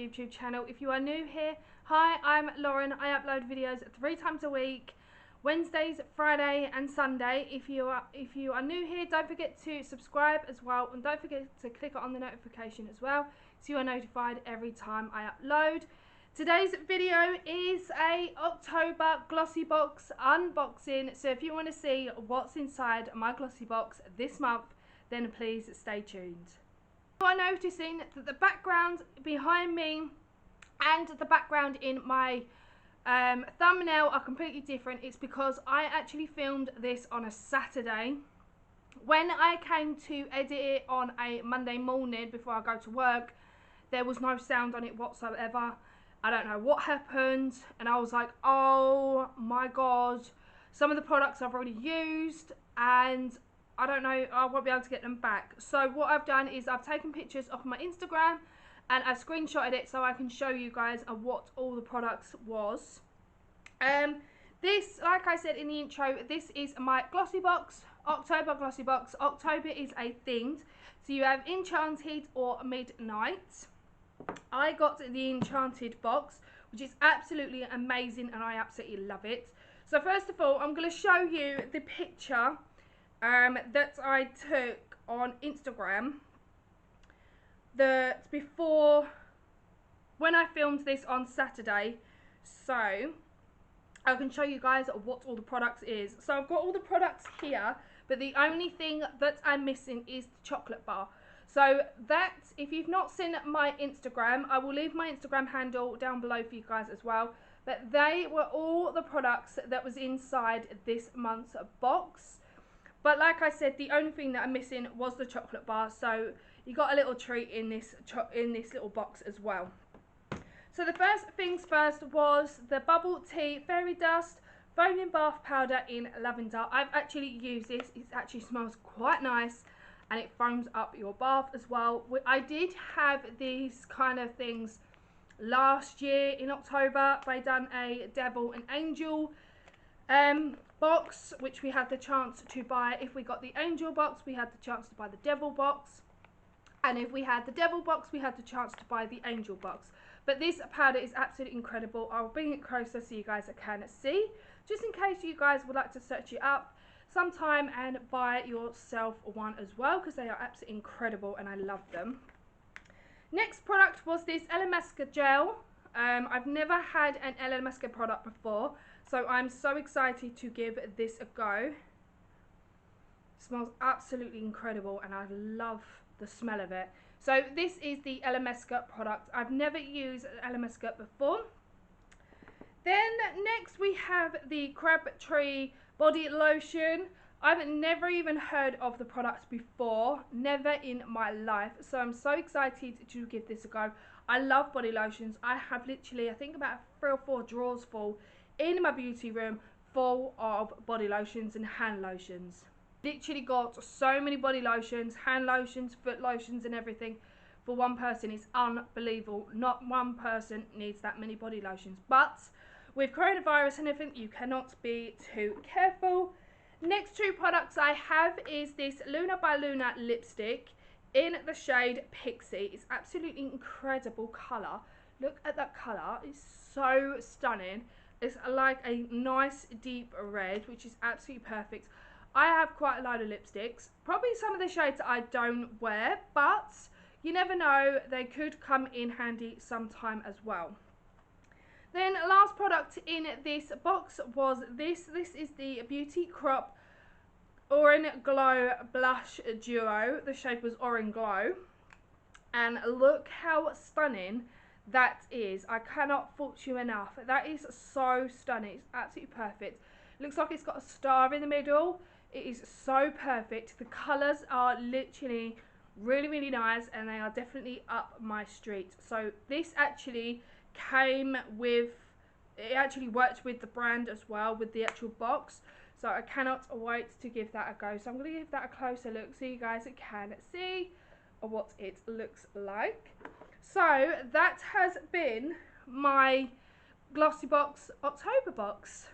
YouTube channel. If you are new here, hi, I'm Lauren. I upload videos 3 times a week, Wednesdays, Friday and Sunday. If you are new here, don't forget to subscribe as well, and don't forget to click on the notification as well so you are notified every time I upload. Today's video is a October Glossybox unboxing, so if you want to see what's inside my Glossybox this month, then please stay tuned. You are noticing that the background behind me and the background in my thumbnail are completely different. It's because I actually filmed this on a Saturday. When I came to edit it on a Monday morning before I go to work, there was no sound on it whatsoever. I don't know what happened, and I was like, oh my god, some of the products I've already used and I don't know, I won't be able to get them back. So what I've done is I've taken pictures off my Instagram and I've screenshotted it so I can show you guys what all the products was. This, like I said in the intro, this is my Glossybox, October Glossybox. October is a themed, so you have Enchanted or Midnight. I got the Enchanted box, which is absolutely amazing and I absolutely love it. So first of all, I'm going to show you the picture that I took on Instagram before when I filmed this on Saturday, so I can show you guys what all the products is. So I've got all the products here, but the only thing that I'm missing is the chocolate bar. So that, if you've not seen my Instagram, I will leave my Instagram handle down below for you guys as well. But they were all the products that was inside this month's box. But like I said, the only thing that I'm missing was the chocolate bar. So you got a little treat in this little box as well. So the first things first was the Bubble Tea Fairy Dust Foaming Bath Powder in Lavender. I've actually used this. It actually smells quite nice. And it foams up your bath as well. I did have these kind of things last year in October. They done a Devil and Angel box, which we had the chance to buy. If we got the Angel box, we had the chance to buy the Devil box. And if we had the Devil box, we had the chance to buy the Angel box. But this powder is absolutely incredible. I'll bring it closer so you guys can see, just in case you guys would like to search it up sometime and buy yourself one as well, because they are absolutely incredible and I love them. Next product was this Elemasca gel. I've never had an Elemasca product before, so I'm so excited to give this a go. It smells absolutely incredible and I love the smell of it. So this is the Elemasca product. I've never used Elemasca before. Then next we have the Crab Tree body lotion. I've never even heard of the product before, never in my life, so I'm so excited to give this a go. I love body lotions. I have literally, I think about 3 or 4 drawers full in my beauty room full of body lotions and hand lotions. Literally got so many body lotions, hand lotions, foot lotions and everything for one person. It's unbelievable. Not one person needs that many body lotions, but with coronavirus and everything, you cannot be too careful. Next 2 products I have is this Luna by Luna lipstick in the shade Pixie. It's absolutely incredible colour. Look at that colour. It's so stunning. It's like a nice deep red, which is absolutely perfect. I have quite a lot of lipsticks. Probably some of the shades I don't wear, but you never know. They could come in handy sometime as well. Then last product in this box was this. This is the Beauty Crop Orin Glow Blush Duo. The shade was Orin Glow. And look how stunning that is. I cannot fault you enough. That is so stunning. It's absolutely perfect. Looks like it's got a star in the middle. It is so perfect. The colours are literally really, really nice, and they are definitely up my street. So this actually came with, it actually worked with the brand as well, with the actual box, so I cannot wait to give that a go. So I'm going to give that a closer look so you guys can see what it looks like. So that has been my Glossybox October box.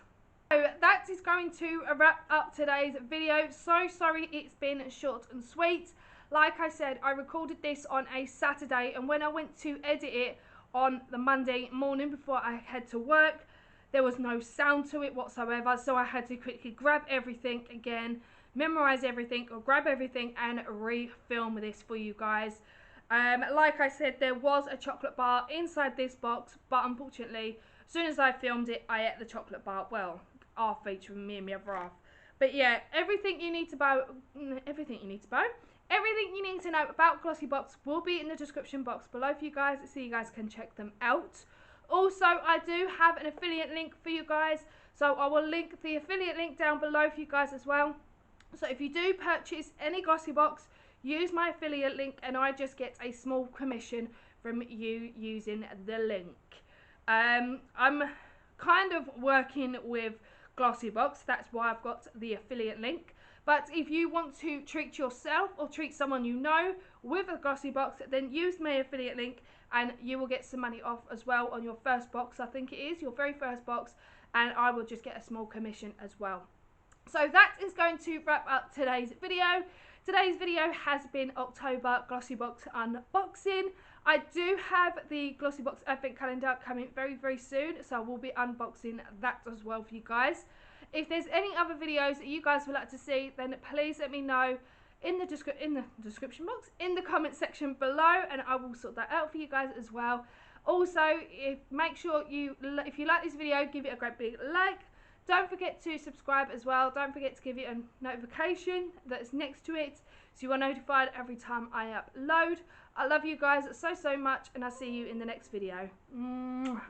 So that is going to wrap up today's video. So sorry it's been short and sweet. Like I said, I recorded this on a Saturday, and when I went to edit it on the Monday morning before I head to work. There was no sound to it whatsoever, so I had to quickly grab everything again, memorize everything, or grab everything and re-film this for you guys. Like I said, there was a chocolate bar inside this box, but unfortunately, as soon as I filmed it, I ate the chocolate bar. Well, half each from me and my other half. But yeah, everything you need to know about Glossybox will be in the description box below for you guys, so you guys can check them out. Also, I do have an affiliate link for you guys, so I will link the affiliate link down below for you guys as well. So if you do purchase any Glossybox, use my affiliate link and I just get a small commission from you using the link. I'm kind of working with Glossybox, that's why I've got the affiliate link. But if you want to treat yourself or treat someone you know with a Glossybox, then use my affiliate link and you will get some money off as well on your first box. I think it is your very first box, and I will just get a small commission as well. So that is going to wrap up today's video. Today's video has been October Glossybox unboxing. I do have the Glossybox advent calendar coming very, very soon, so I will be unboxing that as well for you guys. If there's any other videos that you guys would like to see, then please let me know in the description box, in the comment section below, and I will sort that out for you guys as well. Also, make sure if you like this video, give it a great big like. Don't forget to subscribe as well. Don't forget to give it a notification that's next to it, so you are notified every time I upload. I love you guys so much, and I'll see you in the next video. Mwah.